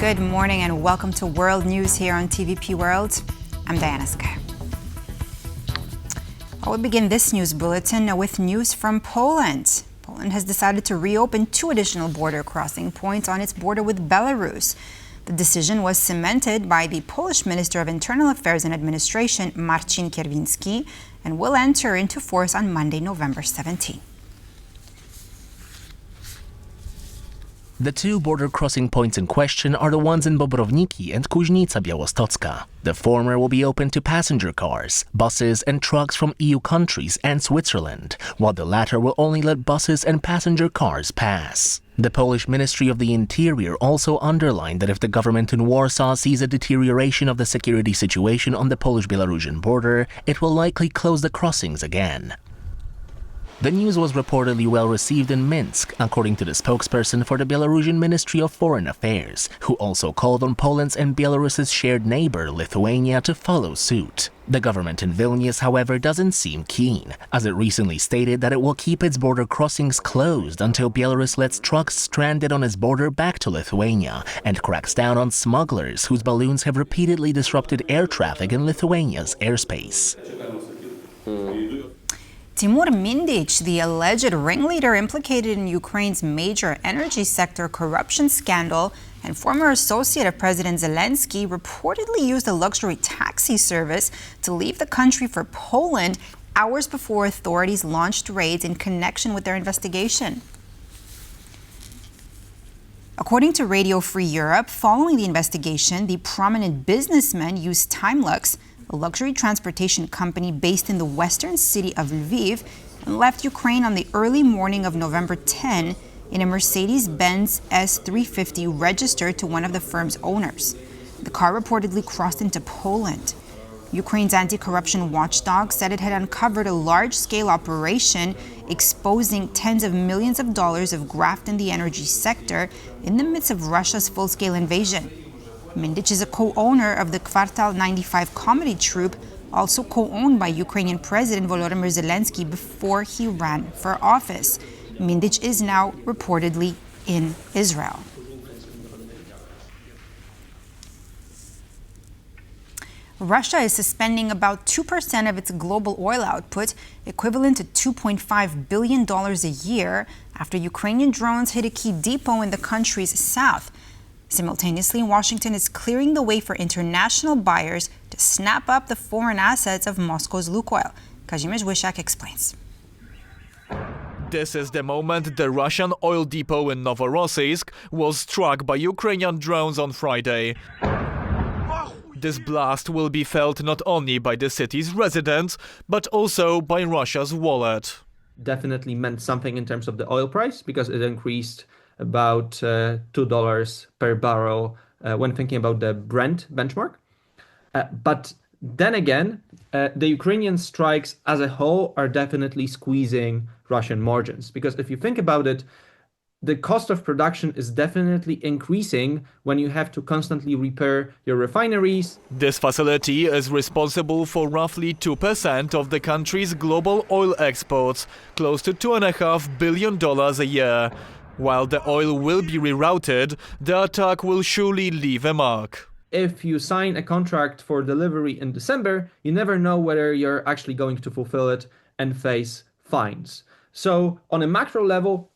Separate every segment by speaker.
Speaker 1: Good morning and welcome to World News here on TVP World. I'm Diana Sky. I will begin this news bulletin with news from Poland. Poland has decided to reopen 2 additional border crossing points on its border with Belarus. The decision was cemented by the Polish Minister of Internal Affairs and Administration, Marcin Kierwiński, and will enter into force on Monday, November 17.
Speaker 2: The 2 border crossing points in question are the ones in Bobrowniki and Kuźnica Białostocka. The former will be open to passenger cars, buses and trucks from EU countries and Switzerland, while the latter will only let buses and passenger cars pass. The Polish Ministry of the Interior also underlined that if the government in Warsaw sees a deterioration of the security situation on the Polish-Belarusian border, it will likely close the crossings again. The news was reportedly well received in Minsk, according to the spokesperson for the Belarusian Ministry of Foreign Affairs, who also called on Poland's and Belarus's shared neighbor, Lithuania, to follow suit. The government in Vilnius, however, doesn't seem keen, as it recently stated that it will keep its border crossings closed until Belarus lets trucks stranded on its border back to Lithuania and cracks down on smugglers whose balloons have repeatedly disrupted air traffic in Lithuania's airspace.
Speaker 1: Tymur Mindich, the alleged ringleader implicated in Ukraine's major energy sector corruption scandal and former associate of President Zelenskyy, reportedly used a luxury taxi service to leave the country for Poland hours before authorities launched raids in connection with their investigation. According to Radio Free Europe, following the investigation, the prominent businessman used Timelux, a luxury transportation company based in the western city of Lviv, and left Ukraine on the early morning of November 10 in a Mercedes-Benz S350 registered to one of the firm's owners. The car reportedly crossed into Poland. Ukraine's anti-corruption watchdog said it had uncovered a large-scale operation exposing tens of millions of dollars of graft in the energy sector in the midst of Russia's full-scale invasion. Mindich is a co-owner of the Kvartal 95 comedy troupe, also co-owned by Ukrainian President Volodymyr Zelenskyy before he ran for office. Mindich is now reportedly in Israel. Russia is suspending about 2% of its global oil output, equivalent to $2.5 billion a year, after Ukrainian drones hit a key depot in the country's south. Simultaneously, Washington is clearing the way for international buyers to snap up the foreign assets of Moscow's Lukoil. Kazimierz Wysiak explains.
Speaker 3: This is the moment the Russian oil depot in Novorossiysk was struck by Ukrainian drones on Friday. This blast will be felt not only by the city's residents, but also by Russia's wallet.
Speaker 4: Definitely meant something in terms of the oil price, because it increased about $2 per barrel when thinking about the Brent benchmark. But then again, the Ukrainian strikes as a whole are definitely squeezing Russian margins, because if you think about it, the cost of production is definitely increasing when you have to constantly repair your refineries.
Speaker 3: This facility is responsible for roughly 2% of the country's global oil exports, close to $2.5 billion a year. While the oil will be rerouted, the attack will surely leave a mark.
Speaker 4: If you sign a contract for delivery in December, you never know whether you're actually going to fulfill it and face fines. So on a macro level,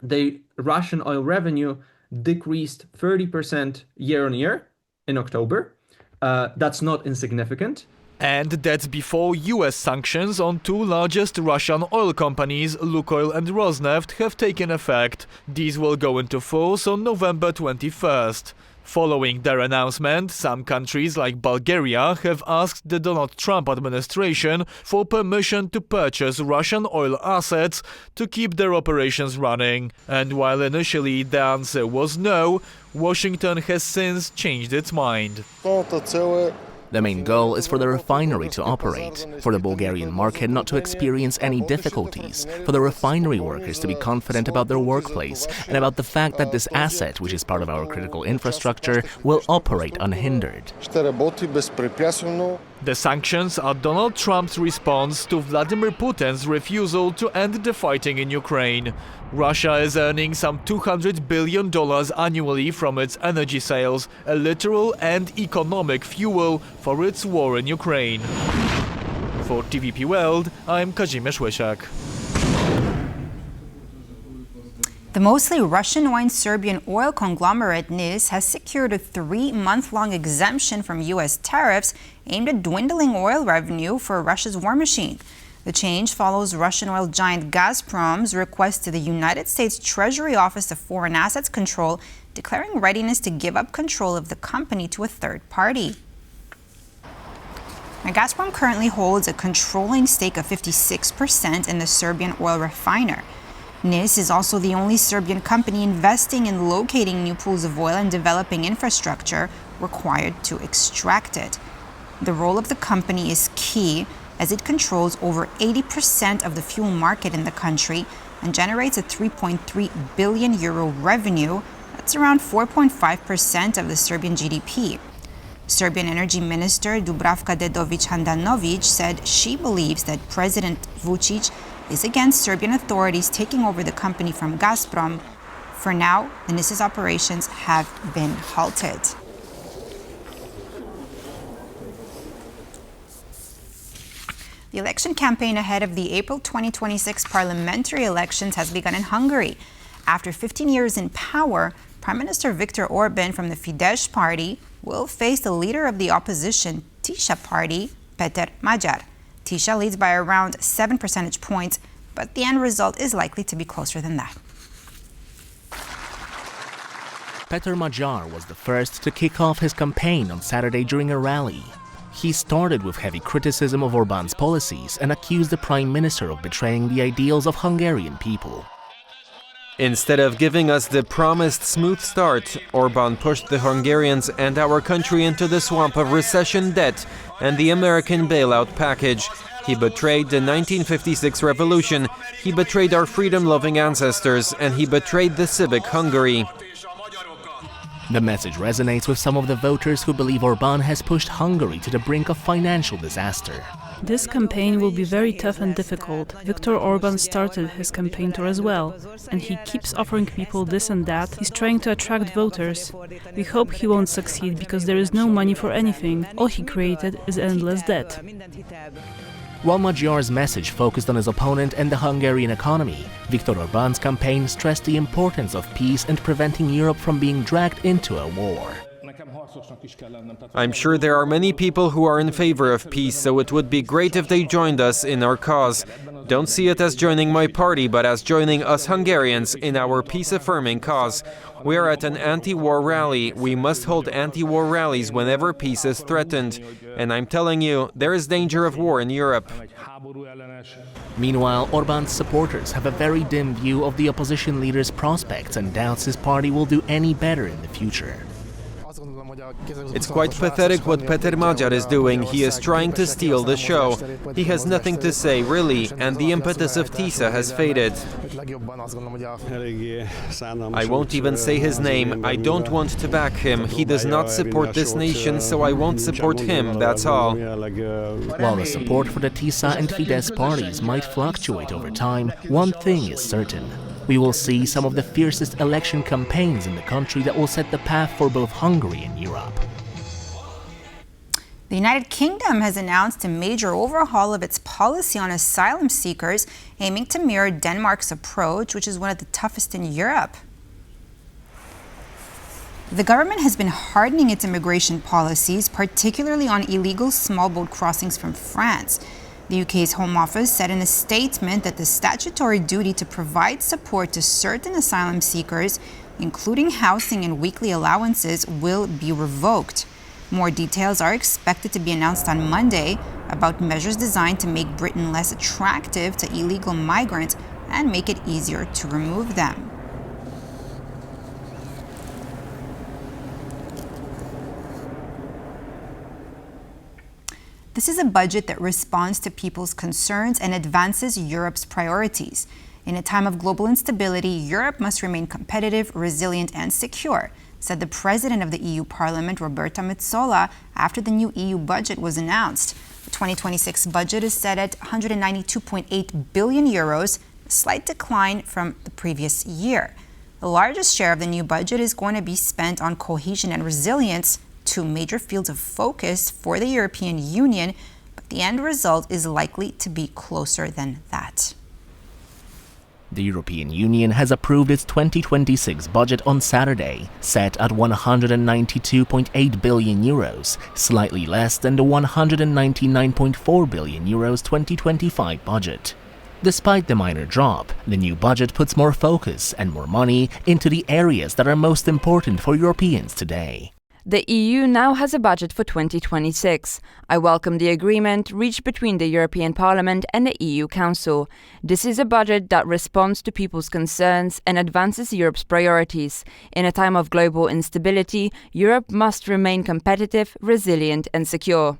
Speaker 4: the Russian oil revenue decreased 30% year on year in October. That's not insignificant.
Speaker 3: And that's before US sanctions on 2 largest Russian oil companies, Lukoil and Rosneft, have taken effect. These will go into force on November 21st. Following their announcement, some countries like Bulgaria have asked the Donald Trump administration for permission to purchase Russian oil assets to keep their operations running. And while initially the answer was no, Washington has since changed its mind.
Speaker 2: The main goal is for the refinery to operate, for the Bulgarian market not to experience any difficulties, for the refinery workers to be confident about their workplace, and about the fact that this asset, which is part of our critical infrastructure, will operate unhindered.
Speaker 3: The sanctions are Donald Trump's response to Vladimir Putin's refusal to end the fighting in Ukraine. Russia is earning some $200 billion annually from its energy sales, a literal and economic fuel for its war in Ukraine. For TVP World, I'm Kazimierz Łysiak.
Speaker 1: The mostly Russian-owned Serbian oil conglomerate NIS has secured a 3-month-long exemption from U.S. tariffs aimed at dwindling oil revenue for Russia's war machine. The change follows Russian oil giant Gazprom's request to the United States Treasury Office of Foreign Assets Control, declaring readiness to give up control of the company to a third party. Now, Gazprom currently holds a controlling stake of 56% in the Serbian oil refiner. NIS is also the only Serbian company investing in locating new pools of oil and developing infrastructure required to extract it. The role of the company is key as it controls over 80% of the fuel market in the country and generates a 3.3 billion euro revenue. That's around 4.5% of the Serbian GDP. Serbian Energy Minister Dubravka Dedović-Handanović said she believes that President Vučić is against Serbian authorities taking over the company from Gazprom. For now, the NIS's operations have been halted. The election campaign ahead of the April 2026 parliamentary elections has begun in Hungary. After 15 years in power, Prime Minister Viktor Orbán from the Fidesz party will face the leader of the opposition Tisza party, Péter Magyar. Tisza leads by around 7 percentage points, but the end result is likely to be closer than that.
Speaker 2: Péter Magyar was the first to kick off his campaign on Saturday during a rally. He started with heavy criticism of Orbán's policies and accused the Prime Minister of betraying the ideals of Hungarian people.
Speaker 5: Instead of giving us the promised smooth start, Orbán pushed the Hungarians and our country into the swamp of recession debt and the American bailout package. He betrayed the 1956 revolution, he betrayed our freedom-loving ancestors, and he betrayed the civic Hungary.
Speaker 2: The message resonates with some of the voters who believe Orbán has pushed Hungary to the brink of financial disaster.
Speaker 6: This campaign will be very tough and difficult. Viktor Orbán started his campaign tour as well, and he keeps offering people this and that. He's trying to attract voters. We hope he won't succeed because there is no money for anything. All he created is endless debt.
Speaker 2: While Magyar's message focused on his opponent and the Hungarian economy, Viktor Orbán's campaign stressed the importance of peace and preventing Europe from being dragged into a war.
Speaker 5: I'm sure there are many people who are in favor of peace, so it would be great if they joined us in our cause. Don't see it as joining my party, but as joining us Hungarians in our peace-affirming cause. We are at an anti-war rally. We must hold anti-war rallies whenever peace is threatened. And I'm telling you, there is danger of war in Europe.
Speaker 2: Meanwhile, Orbán's supporters have a very dim view of the opposition leader's prospects and doubts his party will do any better in the future.
Speaker 5: It's quite pathetic what Péter Magyar is doing. He is trying to steal the show. He has nothing to say, really, and the impetus of Tisza has faded. I won't even say his name. I don't want to back him. He does not support this nation, so I won't support him, that's all.
Speaker 2: While the support for the Tisza and Fidesz parties might fluctuate over time, one thing is certain. We will see some of the fiercest election campaigns in the country that will set the path for both Hungary and Europe.
Speaker 1: The United Kingdom has announced a major overhaul of its policy on asylum seekers, aiming to mirror Denmark's approach, which is one of the toughest in Europe. The government has been hardening its immigration policies, particularly on illegal small boat crossings from France. The UK's Home Office said in a statement that the statutory duty to provide support to certain asylum seekers, including housing and weekly allowances, will be revoked. More details are expected to be announced on Monday about measures designed to make Britain less attractive to illegal migrants and make it easier to remove them. This is a budget that responds to people's concerns and advances Europe's priorities. In a time of global instability, Europe must remain competitive, resilient, and secure. said the president of the EU Parliament, Roberta Metsola, after the new EU budget was announced. The 2026 budget is set at 192.8 billion euros, a slight decline from the previous year. The largest share of the new budget is going to be spent on cohesion and resilience, two major fields of focus for the European Union, but the end result is likely to be closer than that.
Speaker 2: The European Union has approved its 2026 budget on Saturday, set at 192.8 billion euros, slightly less than the 199.4 billion euros 2025 budget. Despite the minor drop, the new budget puts more focus and more money into the areas that are most important for Europeans today.
Speaker 7: The EU now has a budget for 2026. I welcome the agreement reached between the European Parliament and the EU Council. This is a budget that responds to people's concerns and advances Europe's priorities. In a time of global instability, Europe must remain competitive, resilient and secure.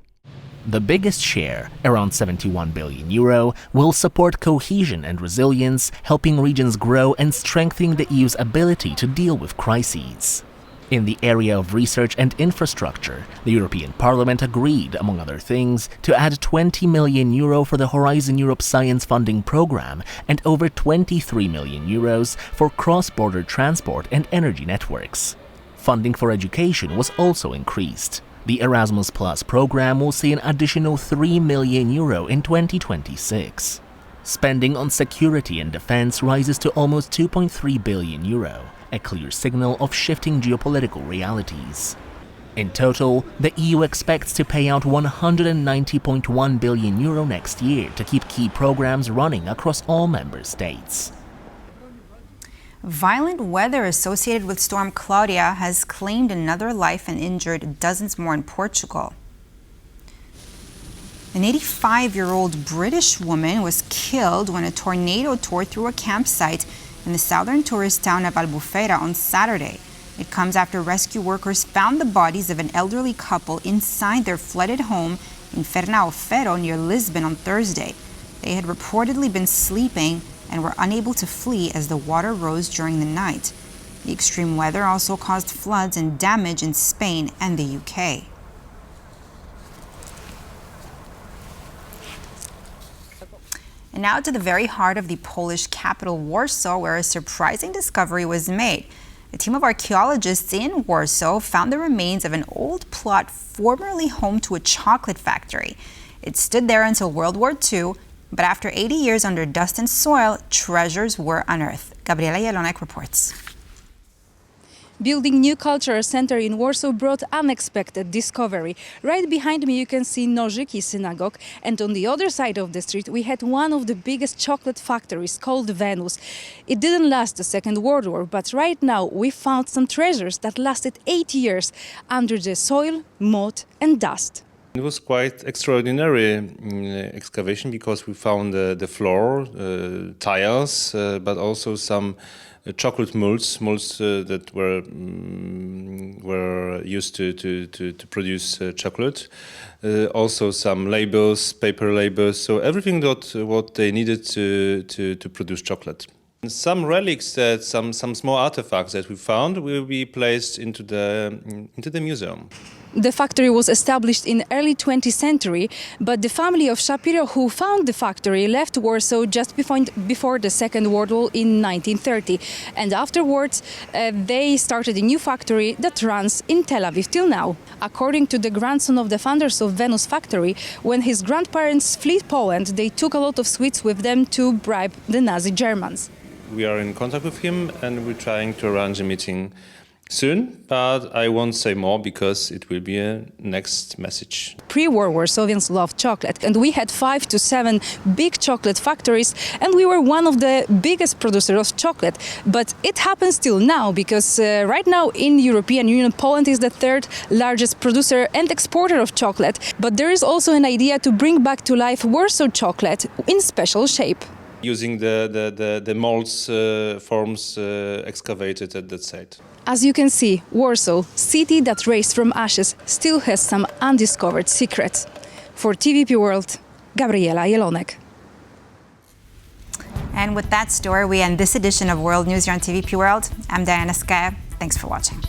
Speaker 2: The biggest share, around 71 billion euro, will support cohesion and resilience, helping regions grow and strengthening the EU's ability to deal with crises. In the area of research and infrastructure, the European Parliament agreed, among other things, to add 20 million euro for the Horizon Europe Science Funding Programme and over 23 million euros for cross-border transport and energy networks. Funding for education was also increased. The Erasmus Plus program will see an additional 3 million euro in 2026. Spending on security and defense rises to almost 2.3 billion euro, a clear signal of shifting geopolitical realities. In total, the EU expects to pay out 190.1 billion euro next year to keep key programs running across all member states.
Speaker 1: Violent weather associated with Storm Claudia has claimed another life and injured dozens more in Portugal. An 85-year-old British woman was killed when a tornado tore through a campsite in the southern tourist town of Albufeira on Saturday. It comes after rescue workers found the bodies of an elderly couple inside their flooded home in Fernaofero near Lisbon on Thursday. They had reportedly been sleeping and were unable to flee as the water rose during the night. The extreme weather also caused floods and damage in Spain and the UK. And now to the very heart of the Polish capital, Warsaw, where a surprising discovery was made. A team of archaeologists in Warsaw found the remains of an old plot formerly home to a chocolate factory. It stood there until World War II, but after 80 years under dust and soil, treasures were unearthed. Gabriela Jelonek reports.
Speaker 8: Building new cultural center in Warsaw brought unexpected discovery. Right behind me you can see Nożyki synagogue, and on the other side of the street we had one of the biggest chocolate factories called Venus. It didn't last the Second World War, but right now we found some treasures that lasted 80 years under the soil, mud and dust.
Speaker 9: It was quite extraordinary excavation because we found the floor, tiles, but also some chocolate molds that were used to produce chocolate. Also some labels, paper labels, so everything what they needed to produce chocolate. Some relics, some small artifacts that we found will be placed into the museum.
Speaker 8: The factory was established in early 20th century, but the family of Shapiro who found the factory left Warsaw just before the Second World War in 1930. And afterwards, they started a new factory that runs in Tel Aviv till now. According to the grandson of the founders of Venus factory, when his grandparents fled Poland, they took a lot of sweets with them to bribe the Nazi Germans.
Speaker 9: We are in contact with him and we're trying to arrange a meeting soon, but I won't say more because it will be a next message.
Speaker 8: Pre-war Warsawians loved chocolate, and we had 5 to 7 big chocolate factories, and we were one of the biggest producers of chocolate. But it happens still now, because right now in European Union, Poland is the third largest producer and exporter of chocolate. But there is also an idea to bring back to life Warsaw chocolate in special shape.
Speaker 9: Using the molds forms excavated at that site.
Speaker 8: As you can see, Warsaw, city that raised from ashes, still has some undiscovered secrets. For TVP World, Gabriela Jelonek.
Speaker 1: And with that story, we end this edition of World News here on TVP World. I'm Diana Skaya. Thanks for watching.